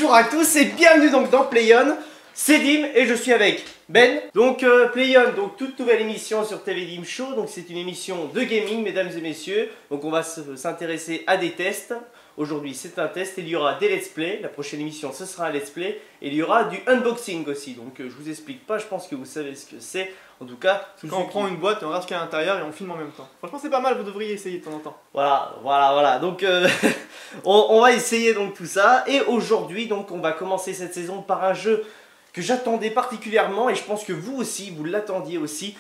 bonjour à tous et bienvenue donc dans PlayOn. C'est Dim et je suis avec Ben. Donc PlayOn, donc toute nouvelle émission sur TV Dim Show. Donc c'est une émission de gaming, mesdames et messieurs. Donc on va s'intéresser à des tests. Aujourd'hui c'est un test, il y aura des let's play. La prochaine émission ce sera un let's play. Et il y aura du unboxing aussi. Donc je vous explique pas, je pense que vous savez ce que c'est. En tout cas, quand on prend une boîte et on regarde ce qu'il y a à l'intérieur et on filme en même temps. Franchement c'est pas mal, vous devriez essayer de temps en temps. Voilà. Donc on va essayer donc tout ça. Et aujourd'hui donc on va commencer cette saison par un jeu que j'attendais particulièrement. Et je pense que vous aussi, vous l'attendiez aussi.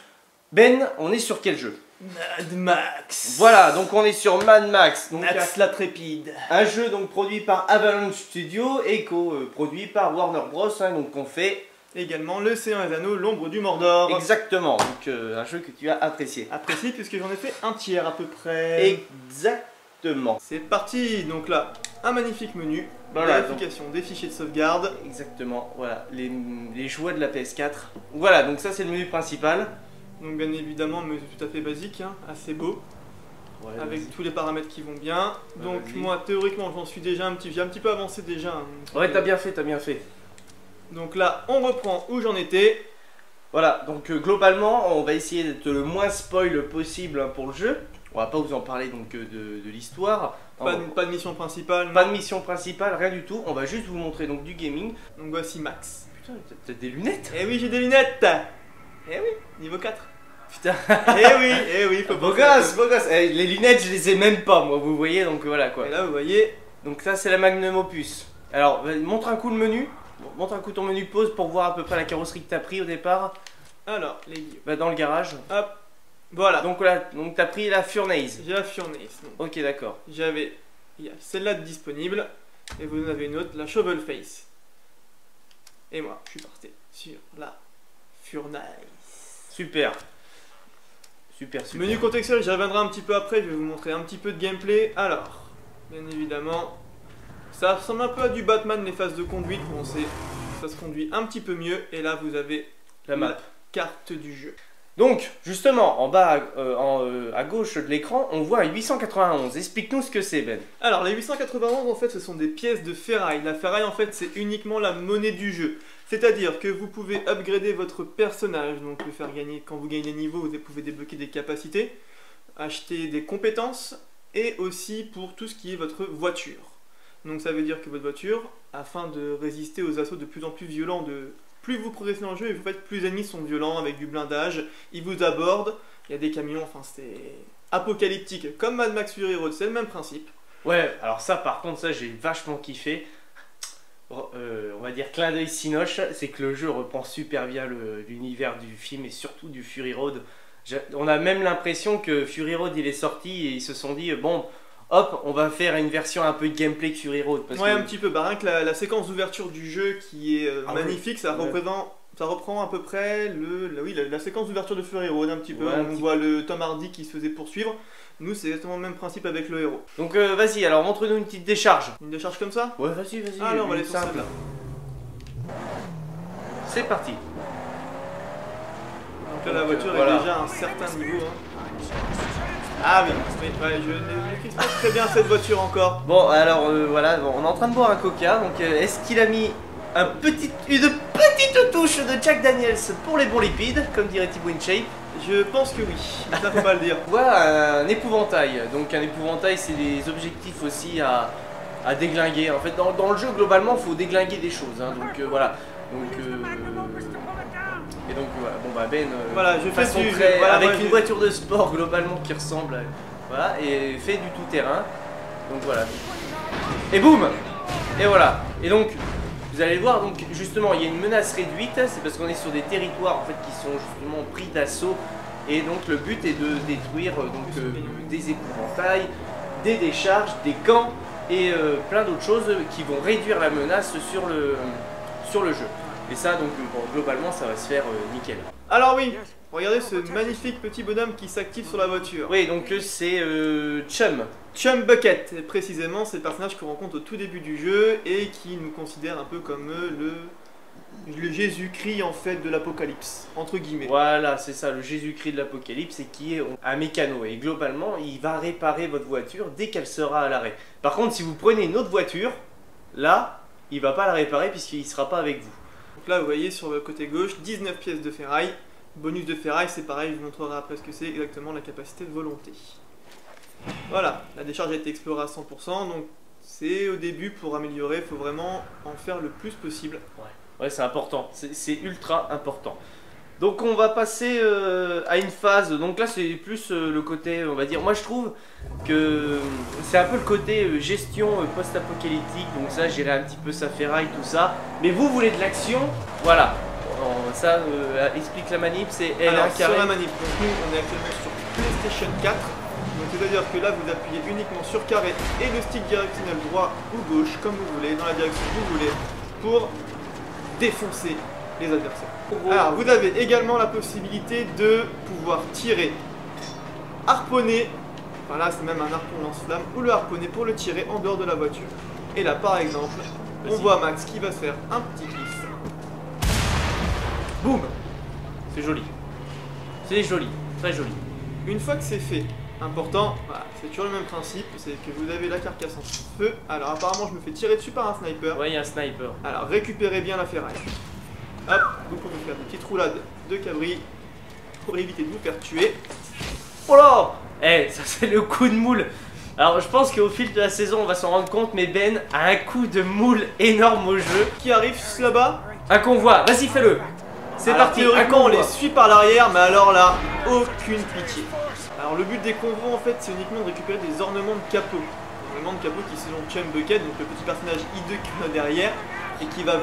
Ben, on est sur quel jeu? Mad Max. Voilà, donc on est sur Mad Max. Donc, Max l'Intrépide. Un jeu donc produit par Avalanche Studio et produit par Warner Bros. Donc on fait également Le Seigneur des Anneaux, l'ombre du Mordor. Exactement, donc un jeu que tu as apprécié. Apprécié puisque j'en ai fait un tiers à peu près. Exactement. C'est parti, donc là, un magnifique menu. Voilà, vérification des fichiers de sauvegarde. Exactement, voilà, les jouets de la PS4. Voilà, donc ça c'est le menu principal. Donc bien évidemment, mais c'est tout à fait basique, hein, assez beau. Ouais, avec tous les paramètres qui vont bien. Donc moi, théoriquement, j'en suis déjà j'ai un petit peu avancé déjà. Hein, ouais, t'as bien fait. Donc là, on reprend où j'en étais. Voilà, donc globalement, on va essayer d'être le moins spoil possible hein, pour le jeu. On va pas vous en parler donc de l'histoire. Pas de mission principale. Pas de mission principale, rien du tout. On va juste vous montrer donc du gaming. Donc voici Max. Putain, t'as des lunettes? Eh oui, j'ai des lunettes. Eh oui, niveau 4. Putain. Eh oui, faut beau gosse. Eh, les lunettes, je les ai même pas, moi, vous voyez, donc voilà quoi. Et là, vous voyez. Donc ça, c'est la Magnum Opus. Alors, montre un coup le menu. Montre un coup ton menu pause pour voir à peu près la carrosserie que t'as pris au départ. Alors, les livres. Dans le garage. Hop. Voilà. Donc t'as pris la Furnace. J'ai la Furnace. Ok, d'accord. Il y a celle-là disponible. Et vous en avez une autre, la Shovel Face. Et moi, je suis parti sur la Furnace. Super. Menu contextuel, j'y reviendrai un petit peu après. Je vais vous montrer un petit peu de gameplay. Alors, bien évidemment, ça ressemble un peu à du Batman, les phases de conduite. Bon, ça se conduit un petit peu mieux. Et là, vous avez la map. Carte du jeu. Donc, justement, en bas à gauche de l'écran, on voit un 891. Explique-nous ce que c'est, Ben. Alors, les 891, en fait, ce sont des pièces de ferraille. La ferraille, en fait, c'est uniquement la monnaie du jeu. C'est-à-dire que vous pouvez upgrader votre personnage, donc le faire gagner. Quand vous gagnez des niveaux, vous pouvez débloquer des capacités, acheter des compétences, et aussi pour tout ce qui est votre voiture. Donc, ça veut dire que votre voiture, afin de résister aux assauts de plus en plus violents plus vous progressez dans le jeu et vous faites plus les ennemis sont violents avec du blindage, ils vous abordent, il y a des camions, enfin c'est apocalyptique. Comme Mad Max Fury Road, c'est le même principe. Ouais, alors ça par contre, ça j'ai vachement kiffé. On va dire clin d'œil Cinoche, c'est que le jeu reprend super bien l'univers du film et surtout du Fury Road. On a même l'impression que Fury Road il est sorti et ils se sont dit bon... Hop, on va faire une version un peu de gameplay de Fury Road. Ouais, un petit peu. Rien que la séquence d'ouverture du jeu qui est magnifique, ça reprend à peu près la séquence d'ouverture de Fury Road un petit peu. On voit le Tom Hardy qui se faisait poursuivre. Nous, c'est exactement le même principe avec le héros. Donc vas-y, alors montre-nous une petite décharge. Une décharge comme ça? Ouais, vas-y. Alors, on va aller sur celle-là. C'est parti. Donc là, la voiture est déjà à un certain niveau. Ah oui, je ne maîtrise pas très bien cette voiture encore. Bon, alors voilà, on est en train de boire un coca, donc est-ce qu'il a mis une petite touche de Jack Daniels pour les bons lipides, comme dirait Thibaut InShape? Je pense que oui, ça faut pas le dire. Voilà, un épouvantail. Donc un épouvantail, c'est des objectifs aussi à déglinguer. En fait, dans le jeu, globalement, il faut déglinguer des choses, hein, donc voilà. Et donc voilà, Ben, voilà, je fais avec une voiture de sport globalement qui ressemble, voilà, et fait du tout terrain. Donc voilà. Et boum. Et voilà. Et donc vous allez voir, donc justement il y a une menace réduite, c'est parce qu'on est sur des territoires en fait qui sont justement pris d'assaut. Et donc le but est de détruire des épouvantails, des décharges, des camps et plein d'autres choses qui vont réduire la menace sur le jeu. Et ça, donc, globalement, ça va se faire nickel. Alors oui, regardez ce magnifique petit bonhomme qui s'active sur la voiture. Oui, donc c'est Chum. Chum Bucket, et précisément, c'est le personnage qu'on rencontre au tout début du jeu et qui nous considère un peu comme le Jésus-Christ en fait de l'apocalypse, entre guillemets. Voilà, c'est ça, le Jésus-Christ de l'apocalypse, et qui est un mécano. Et globalement, il va réparer votre voiture dès qu'elle sera à l'arrêt. Par contre, si vous prenez une autre voiture, là... il va pas la réparer puisqu'il sera pas avec vous. Donc là, vous voyez sur le côté gauche, 19 pièces de ferraille. Bonus de ferraille, c'est pareil, je vous montrerai après ce que c'est exactement la capacité de volonté. Voilà, la décharge a été explorée à 100%, donc c'est au début pour améliorer, il faut vraiment en faire le plus possible. Ouais, c'est important, c'est ultra important. Donc on va passer à une phase, donc là c'est plus le côté, on va dire, moi je trouve que c'est un peu le côté gestion post-apocalyptique, donc ça gérer un petit peu sa ferraille, tout ça. Mais vous voulez de l'action, voilà. Ça explique la manip, c'est L1 Alors, carré. sur la manip, donc nous on est actuellement sur PlayStation 4, donc c'est-à-dire que là vous appuyez uniquement sur carré et le stick directionnel droit ou gauche, comme vous voulez, dans la direction que vous voulez, pour défoncer les adversaires. Alors vous avez également la possibilité de pouvoir tirer, harponner, enfin là c'est même un harpon lance-flamme, ou le harponner pour le tirer en dehors de la voiture. Et là par exemple, on voit Max qui va se faire un petit cliff. Boum. C'est joli. C'est joli, très joli. Une fois que c'est fait, important, voilà, c'est toujours le même principe, c'est que vous avez la carcasse en feu. Alors apparemment je me fais tirer dessus par un sniper. Ouais, il y a un sniper. Alors récupérez bien la ferraille. Hop, vous pouvez faire des petites roulades de cabri pour éviter de vous faire tuer. Oh là. Eh, ça c'est le coup de moule. Alors je pense qu'au fil de la saison on va s'en rendre compte, mais Ben a un coup de moule énorme au jeu. Qui arrive là-bas? Un convoi, vas-y fais-le. C'est parti, un théoriquement on convoi. les suit par l'arrière, mais alors là, aucune pitié. Alors le but des convois en fait c'est uniquement de récupérer des ornements de capot. Des ornements de capot qui sont Chum Bucket, donc le petit personnage hideux qu'on a derrière, et qui va...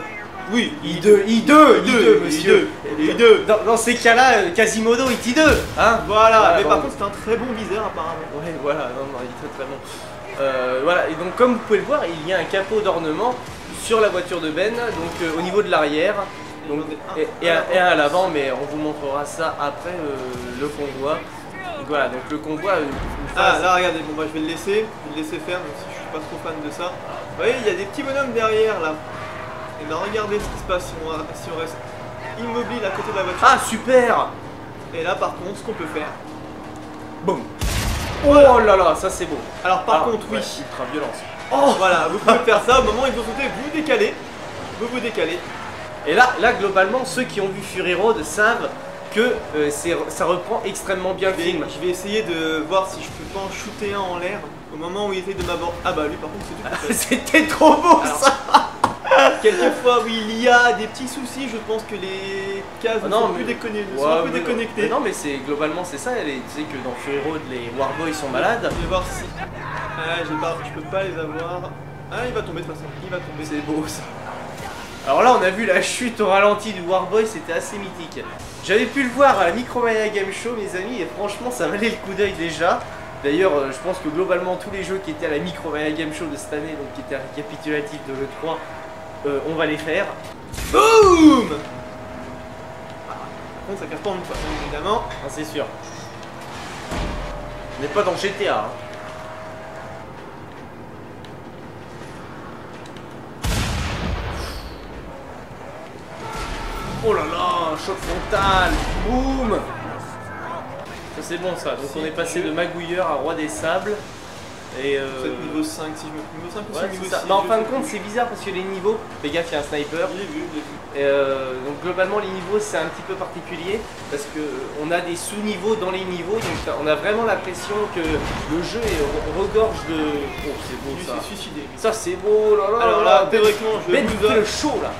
Oui, I2, monsieur. I2. Dans ces cas-là, Quasimodo est I2, hein. Voilà, mais bon. par contre c'est un très bon viseur apparemment. Ouais, voilà, non, il est très bon. Voilà, et donc comme vous pouvez le voir, il y a un capot d'ornement sur la voiture de Ben, donc au niveau de l'arrière. Donc, et un à l'avant, mais on vous montrera ça après le convoi. Donc voilà, donc le convoi. Ah là regardez, bon bah je vais le laisser faire, même si je suis pas trop fan de ça. Vous voyez, il y a des petits bonhommes derrière là. Et ben regardez ce qui se passe si on reste immobile à côté de la voiture. Ah super. Et là par contre, ce qu'on peut faire. Boum. Oh là là, ça c'est beau. Alors par contre, oui. Ouais, ultra violence. Oh voilà, vous pouvez faire ça au moment où ils vont sauter, vous décalez. Vous décalez. Et là, globalement, ceux qui ont vu Fury Road savent que ça reprend extrêmement bien le film. Je vais essayer de voir si je peux pas en shooter un en l'air au moment où il essaie de m'aborder. Ah bah lui par contre c'est tout. C'était trop beau. Alors, ça. Quelquefois oui il y a des petits soucis, je pense que les cases sont plus déconnectées. Mais non mais c'est globalement c'est ça, tu sais que dans Fury Road les Warboys sont malades. Je vais voir si... Ah je peux pas les avoir. Ah il va tomber de toute façon, il va tomber. C'est beau ça. Alors là on a vu la chute au ralenti du Warboy, c'était assez mythique. J'avais pu le voir à la Micromania Game Show mes amis et franchement ça valait le coup d'œil déjà. D'ailleurs je pense que globalement tous les jeux qui étaient à la Micromania Game Show de cette année, donc qui étaient récapitulatifs de l'E3, on va les faire. Boum. Par contre ça casse pas en une fois, évidemment. Ah, c'est sûr. On n'est pas dans GTA. Hein. Oh là là, choc frontal, boum. Ça c'est bon ça, donc on est passé de magouilleur à roi des sables. Et c'est niveau 5 si je me trompe. Niveau 5 ou ouais, niveau 6 ça. Mais en fin de compte c'est bizarre parce que les niveaux, fais gaffe il y a un sniper. Je l'ai vu. Et donc globalement les niveaux c'est un petit peu particulier parce que on a des sous-niveaux dans les niveaux, donc on a vraiment l'impression que le jeu regorge de... Oh c'est beau ça. C'est suicidé. Ça c'est beau, là là. Alors là, théoriquement je Ben vous fait donne... le show là.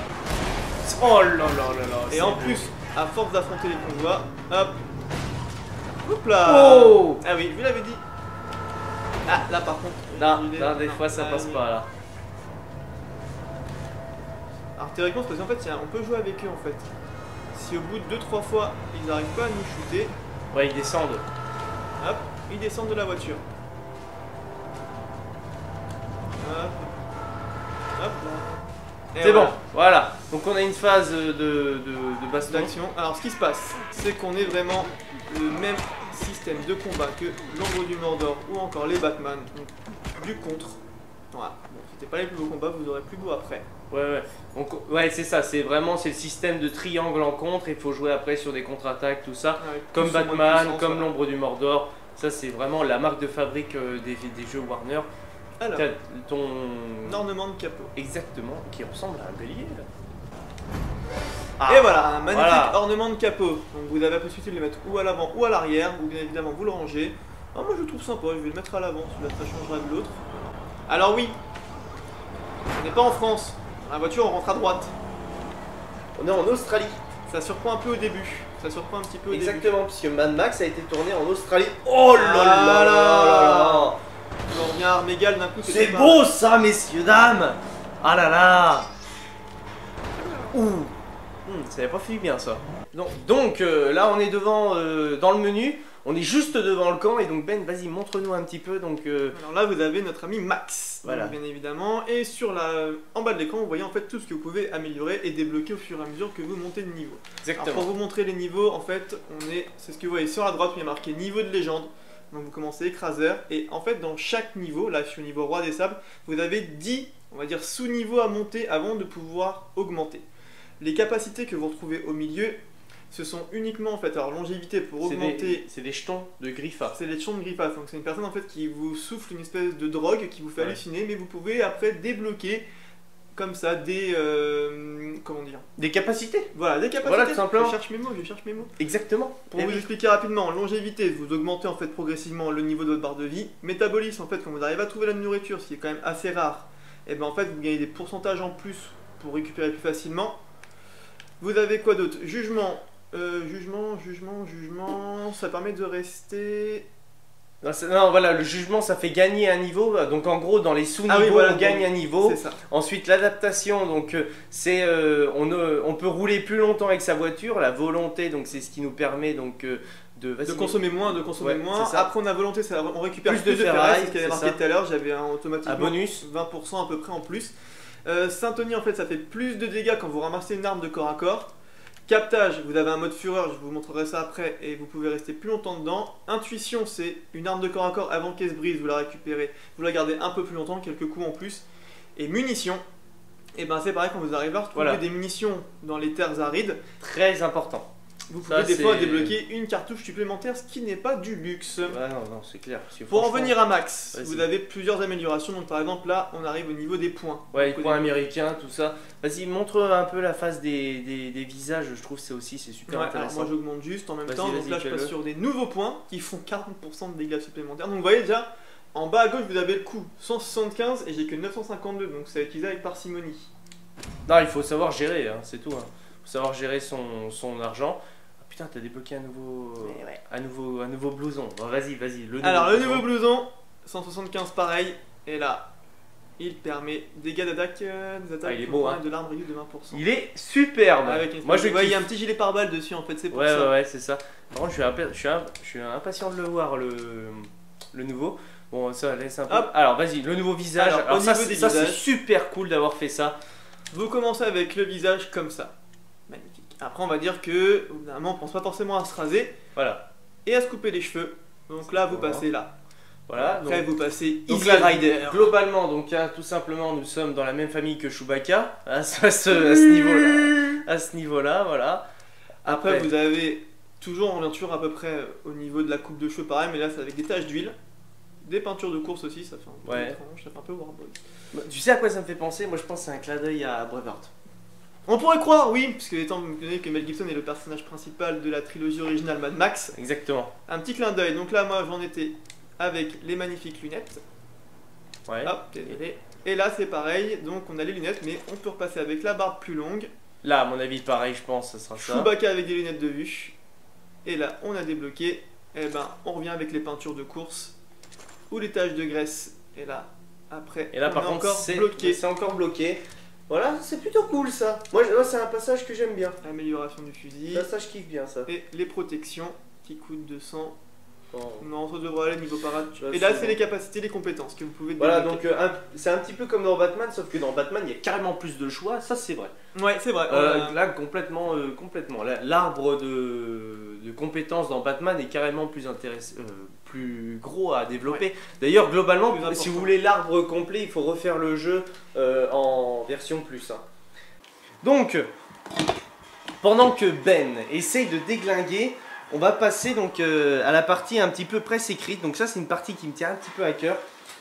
Oh là là là là. Et en plus, à force d'affronter les convois, hop. Hop là. Oh. Ah oui, je vous l'avais dit. Ah là par contre. Là, des fois ça passe pas là. Alors théoriquement c'est parce qu'en fait on peut jouer avec eux en fait. Si au bout de 2-3 fois ils n'arrivent pas à nous shooter, ouais ils descendent. Hop, ils descendent de la voiture. Hop. Hop là. C'est bon, voilà. Donc on a une phase de baston. D'action. Alors ce qui se passe, c'est qu'on est vraiment le même système de combat que l'ombre du Mordor ou encore les Batman. Donc, du contre. Voilà. Bon, c'était pas les plus beaux combats, vous aurez plus beau après. Ouais. Donc, ouais, c'est ça, c'est le système de triangle en contre, il faut jouer après sur des contre-attaques, tout ça. Avec Comme plus ou moins de Batman, puissance, comme voilà. l'ombre du Mordor. Ça, c'est vraiment la marque de fabrique des jeux Warner. Alors, T'as ton... ornement de capot. Exactement, qui ressemble à un bélier. Là. Et voilà, un magnifique voilà. ornement de capot. Donc vous avez la possibilité de le mettre ou à l'avant ou à l'arrière, ou bien évidemment vous le rangez. Ah, moi je le trouve sympa, je vais le mettre à l'avant, celui-là ça changera de l'autre. Alors oui, on n'est pas en France, dans la voiture on rentre à droite. On est en Australie. Ça surprend un peu au début, ça surprend un petit peu au Exactement, puisque Mad Max a été tourné en Australie. Oh là là là là là. début. On revient à armes égales d'un coup. C'est beau ça, messieurs, dames. Ah là là. Ouh. Ça n'avait pas fini bien ça. Donc là on est devant, dans le menu, on est juste devant le camp et donc Ben, vas-y montre-nous un petit peu. Donc, Alors là vous avez notre ami Max, voilà. donc, bien évidemment, et en bas de l'écran vous voyez en fait tout ce que vous pouvez améliorer et débloquer au fur et à mesure que vous montez de niveau. Exactement. Alors pour vous montrer les niveaux, en fait c'est ce que vous voyez sur la droite, il y a marqué niveau de légende. Donc vous commencez écraseur et en fait dans chaque niveau, là je suis au niveau roi des sables, vous avez 10, on va dire sous-niveaux à monter avant de pouvoir augmenter. Les capacités que vous retrouvez au milieu, ce sont uniquement en fait, alors longévité pour augmenter. C'est des jetons de Griffa. C'est les jetons de Griffa, donc c'est une personne en fait qui vous souffle une espèce de drogue qui vous fait halluciner, mais vous pouvez après débloquer comme ça des comment dire, des capacités. Voilà, des capacités. Voilà, tout simplement. Je cherche mes mots. Exactement. Pour vous expliquer rapidement, longévité, vous augmentez en fait progressivement le niveau de votre barre de vie. Métabolisme, en fait, quand vous arrivez à trouver la nourriture, ce qui est quand même assez rare, et ben en fait vous gagnez des pourcentages en plus pour récupérer plus facilement. Vous avez quoi d'autre? Jugement, ça permet de rester... Non, voilà, le jugement ça fait gagner un niveau, donc en gros dans les sous-niveaux voilà, on gagne un niveau. C'est ça. Ensuite l'adaptation, donc c'est on peut rouler plus longtemps avec sa voiture, la volonté donc c'est ce qui nous permet donc de consommer moins, Après on a volonté, on récupère plus de ferraille, c'est ce qu'il avait marqué tout à l'heure, j'avais automatiquement un bonus 20% à peu près en plus. Syntonie en fait ça fait plus de dégâts quand vous ramassez une arme de corps à corps. Captage, vous avez un mode fureur, je vous montrerai ça après et vous pouvez rester plus longtemps dedans. Intuition, c'est une arme de corps à corps avant qu'elle se brise, vous la récupérez, vous la gardez un peu plus longtemps, quelques coups en plus. Et munitions, et ben c'est pareil quand vous arrivez à retrouver des munitions dans les terres arides. Très important. Vous pouvez des fois débloquer une cartouche supplémentaire, ce qui n'est pas du luxe. Ouais, non, c'est clair. Pour en venir à Max, vous avez plusieurs améliorations. Donc par exemple là, on arrive au niveau des points. Ouais, les points américains, tout ça. Vas-y, montre un peu la face des visages. Je trouve que c'est super intéressant. Alors moi j'augmente juste en même temps. Donc là je passe sur des nouveaux points qui font 40% de dégâts supplémentaires. Donc vous voyez déjà, en bas à gauche vous avez le coup 175 et j'ai que 952. Donc ça va utiliser avec parcimonie. Non, il faut savoir gérer, hein, c'est tout. Il faut savoir gérer son argent. Putain, t'as débloqué un nouveau blouson. Bon, vas-y, le nouveau Alors, le nouveau blouson, 175 pareil. Et là, il permet dégâts d'attaque, des attaques il est beau, hein. de l'arme réduite de 20%. Il est superbe. Moi, il y a un petit gilet pare-balles dessus, en fait, c'est pour ça. Ouais, c'est ça. Par contre, je suis impatient de le voir, le nouveau. Bon, ça laisse un peu. Hop. Alors, vas-y, le nouveau visage. Alors ça, c'est super cool d'avoir fait ça. Vous commencez avec le visage comme ça. Magnifique. Après on va dire que évidemment on pense pas forcément à se raser, voilà, et à se couper les cheveux. Donc là vous passez là. Voilà. Après donc, vous passez Easy Rider. Globalement donc tout simplement nous sommes dans la même famille que Chewbacca à ce niveau-là, voilà. Après vous avez toujours en peinture à peu près au niveau de la coupe de cheveux pareil, mais là c'est avec des taches d'huile, des peintures de course aussi, ça fait un peu étrange, ça fait un peu Warboy. Tu sais à quoi ça me fait penser? Moi je pense que c'est un clin d'œil à Braveheart. On pourrait croire, oui, puisque étant donné que Mel Gibson est le personnage principal de la trilogie originale Mad Max. Exactement. Un petit clin d'œil. Donc là, moi, j'en étais avec les magnifiques lunettes. Ouais. Hop, et là, c'est pareil. Donc on a les lunettes, mais on peut repasser avec la barbe plus longue. Là, à mon avis, pareil, je pense, ça sera ça. Chewbacca avec des lunettes de vue. Et là, on a débloqué. Et ben, on revient avec les peintures de course ou les taches de graisse. Et là, après, et là, par contre, c'est encore bloqué. Voilà, c'est plutôt cool ça. Moi c'est un passage que j'aime bien. Amélioration du fusil. Ça, je kiffe bien ça. Et les protections qui coûtent 200. Oh. Non, ça devrait aller niveau parade. Et là, c'est les capacités, les compétences que vous pouvez débloquer. Voilà, donc c'est un petit peu comme dans Batman, sauf que dans Batman, il y a carrément plus de choix, ça c'est vrai. Ouais, c'est vrai. Là, complètement. L'arbre de compétences dans Batman est carrément plus intéressant. Plus gros à développer. D'ailleurs, globalement, si vous voulez l'arbre complet, il faut refaire le jeu en version plus. Hein. Donc, pendant que Ben essaye de déglinguer, on va passer donc à la partie un petit peu presse écrite. Donc ça, c'est une partie qui me tient un petit peu à cœur.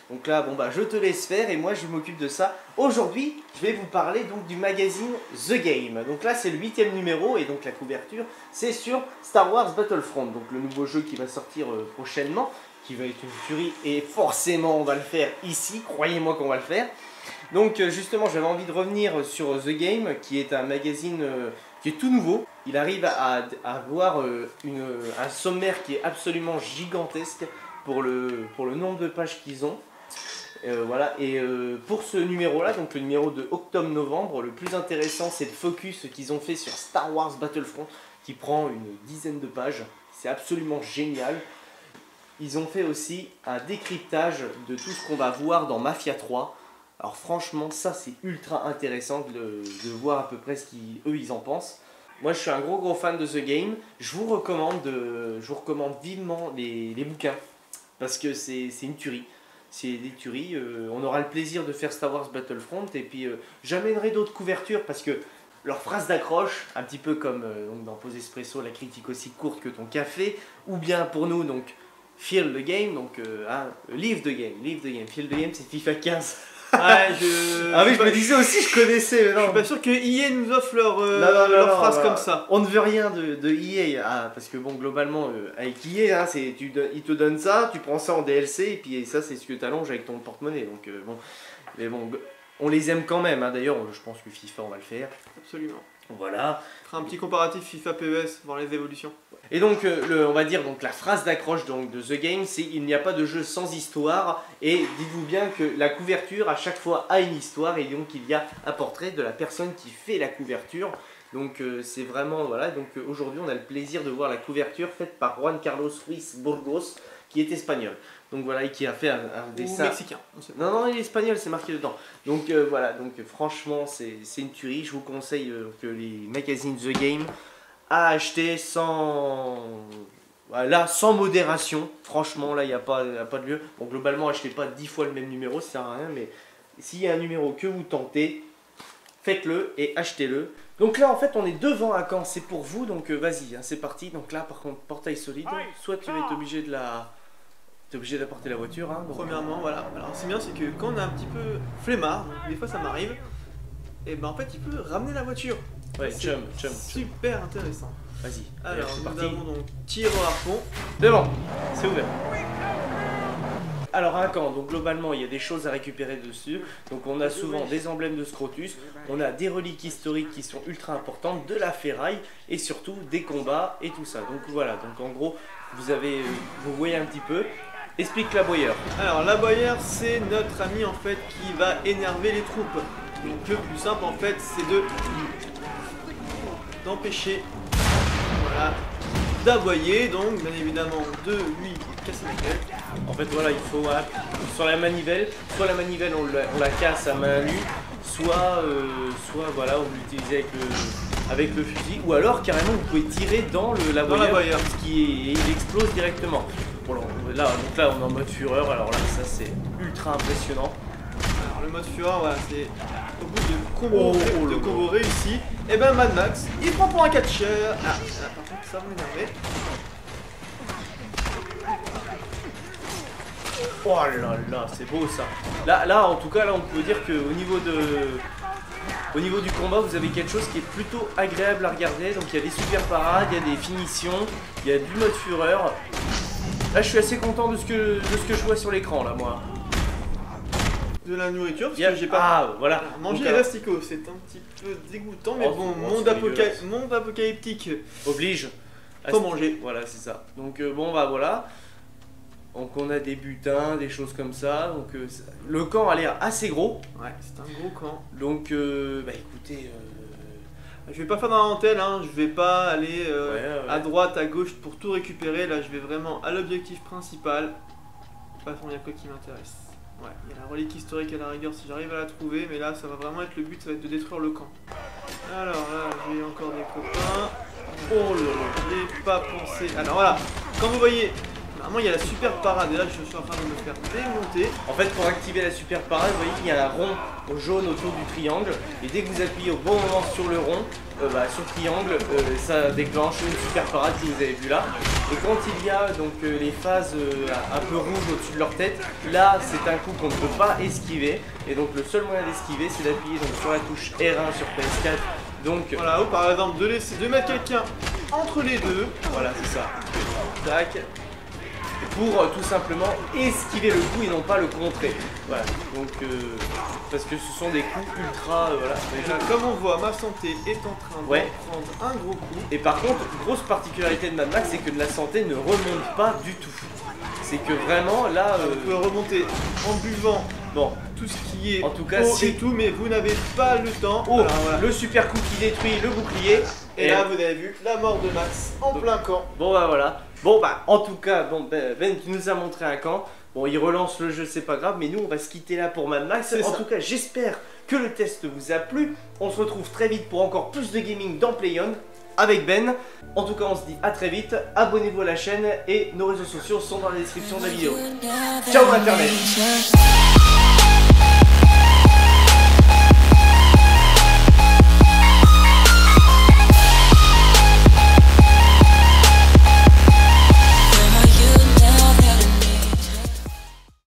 Donc là, bon bah je te laisse faire et moi je m'occupe de ça. Aujourd'hui, je vais vous parler donc du magazine The Game. Donc là, c'est le 8e numéro et donc la couverture, c'est sur Star Wars Battlefront. Donc le nouveau jeu qui va sortir prochainement, qui va être une tuerie et forcément on va le faire ici, croyez-moi qu'on va le faire. Donc justement, j'avais envie de revenir sur The Game, qui est un magazine qui est tout nouveau. Il arrive à avoir un sommaire qui est absolument gigantesque pour le nombre de pages qu'ils ont. Voilà, et pour ce numéro-là, donc le numéro de octobre-novembre, le plus intéressant, c'est le focus qu'ils ont fait sur Star Wars Battlefront, qui prend une dizaine de pages. C'est absolument génial. Ils ont fait aussi un décryptage de tout ce qu'on va voir dans Mafia 3. Alors franchement, ça c'est ultra intéressant de voir à peu près ce qu'eux ils en pensent. Moi je suis un gros fan de The Game. Je vous recommande vivement les bouquins, parce que c'est une tuerie. C'est des tueries. On aura le plaisir de faire Star Wars Battlefront, et puis j'amènerai d'autres couvertures, parce que leur phrase d'accroche, un petit peu comme donc dans Pause Espresso, la critique aussi courte que ton café, ou bien pour nous donc Feel the Game, donc Live the Game, Feel the Game c'est FIFA 15. Ouais, Ah oui, je me disais aussi, je connaissais, mais non. Je suis pas sûr que EA nous offre leur phrase comme ça. On ne veut rien de EA, parce que bon, globalement, avec EA, hein, ils te donnent ça, tu prends ça en DLC, et puis ça, c'est ce que tu allonges avec ton porte-monnaie. Donc bon, mais bon, on les aime quand même, hein. D'ailleurs, je pense que FIFA, on va le faire. Absolument. Voilà. On fera un petit comparatif FIFA PES, voir les évolutions. Et donc, on va dire donc la phrase d'accroche donc de The Game, c'est il n'y a pas de jeu sans histoire. Et dites-vous bien que la couverture à chaque fois a une histoire, et donc il y a un portrait de la personne qui fait la couverture. Donc c'est vraiment voilà. Donc aujourd'hui on a le plaisir de voir la couverture faite par Juan Carlos Ruiz Burgos, qui est espagnol. Donc voilà, et qui a fait un dessin. Ou mexicain. Non, il est espagnol, c'est marqué dedans. Donc voilà, donc franchement c'est une tuerie. Je vous conseille que les magazines The Game à acheter sans modération. Franchement, là, il n'y a pas de lieu. Bon, globalement, achetez pas 10 fois le même numéro, ça sert à rien. Mais s'il y a un numéro que vous tentez, faites-le et achetez-le. Donc là, en fait, on est devant un camp. C'est pour vous, donc vas-y, hein, c'est parti. Donc là, par contre, portail solide. Soit tu vas être obligé d'apporter la voiture. Hein, donc, premièrement, voilà. Alors, c'est bien, c'est que quand on est un petit peu flemmard, donc des fois ça m'arrive, et ben en fait, il peut ramener la voiture. Ouais, jump. Super intéressant. Vas-y. Alors, c'est nous parti. avons donc tir au harpon. C'est bon, c'est ouvert. Alors un camp, donc globalement il y a des choses à récupérer dessus. Donc on a souvent des emblèmes de Scrotus, on a des reliques historiques qui sont ultra importantes, de la ferraille et surtout des combats et tout ça. Donc voilà, donc en gros vous voyez un petit peu. Explique l'aboyeur. Alors l'aboyeur, c'est notre ami en fait qui va énerver les troupes. Donc le plus simple en fait c'est d'empêcher d'aboyer, donc bien évidemment de lui casser la gueule. En fait voilà, il faut sur la manivelle, soit la manivelle on la casse à main nue, soit voilà on l'utilise avec le fusil, ou alors carrément vous pouvez tirer dans l'aboyeur, il explose directement. Bon, donc là on est en mode fureur, alors là ça c'est ultra impressionnant. Alors le mode fureur, voilà, c'est au bout de combo réussi, et ben Mad Max, il prend pour un catcheur. Ah, par contre ça va m'énerver. Oh là, c'est beau ça. Là en tout cas, là on peut dire qu'au niveau du combat, vous avez quelque chose qui est plutôt agréable à regarder. Donc il y a des super parades, il y a des finitions, il y a du mode fureur. Là je suis assez content de ce que je vois sur l'écran là moi. De la nourriture, parce que j'ai pas voilà. Manger les asticots, c'est un petit peu dégoûtant, mais bon, monde apocalyptique oblige. Faut manger. Voilà, c'est ça. Donc bon bah voilà. Donc on a des butins, des choses comme ça. Donc le camp a l'air assez gros. Ouais, c'est un gros camp. Donc bah écoutez, je vais pas faire dans la dentelle, hein. Je vais pas aller ouais. à droite, à gauche pour tout récupérer. Là, je vais vraiment à l'objectif principal. De toute façon, il y a quoi qui m'intéresse. Ouais, il y a la relique historique à la rigueur si j'arrive à la trouver, mais là, ça va vraiment être le but, ça va être de détruire le camp. Alors là, j'ai encore des copains. Oh là là, j'ai pas pensé. Alors voilà, quand vous voyez Normalement il y a la super parade et là je suis en train de me faire démonter. En fait, pour activer la super parade, vous voyez qu'il y a un rond jaune autour du triangle. Et dès que vous appuyez au bon moment sur le rond, sur le triangle, ça déclenche une super parade que vous avez vu là. Et quand il y a donc les phases un peu rouges au-dessus de leur tête, là c'est un coup qu'on ne peut pas esquiver. Et donc le seul moyen d'esquiver, c'est d'appuyer sur la touche R1 sur PS4. Donc voilà, ou par exemple de mettre quelqu'un entre les deux. Voilà, c'est ça. Tac. Pour tout simplement esquiver le coup et non pas le contrer. Voilà, donc parce que ce sont des coups ultra voilà. Déjà, comme on voit, ma santé est en train de prendre un gros coup. Et par contre, grosse particularité de Mad Max, c'est que la santé ne remonte pas du tout. C'est que vraiment là vous pouvez remonter en buvant tout ce qui est en tout cas et tout, mais vous n'avez pas le temps. Alors, voilà. Le super coup qui détruit le bouclier. Et là vous avez vu la mort de Max en plein camp. Bon bah voilà. Bon bah en tout cas, Ben tu nous as montré un camp. Bon, il relance le jeu, c'est pas grave, mais nous on va se quitter là pour Mad Max. En tout cas, j'espère que le test vous a plu. On se retrouve très vite pour encore plus de gaming dans PlayOn avec Ben. En tout cas, on se dit à très vite. Abonnez-vous à la chaîne et nos réseaux sociaux sont dans la description de la vidéo. Ciao Internet.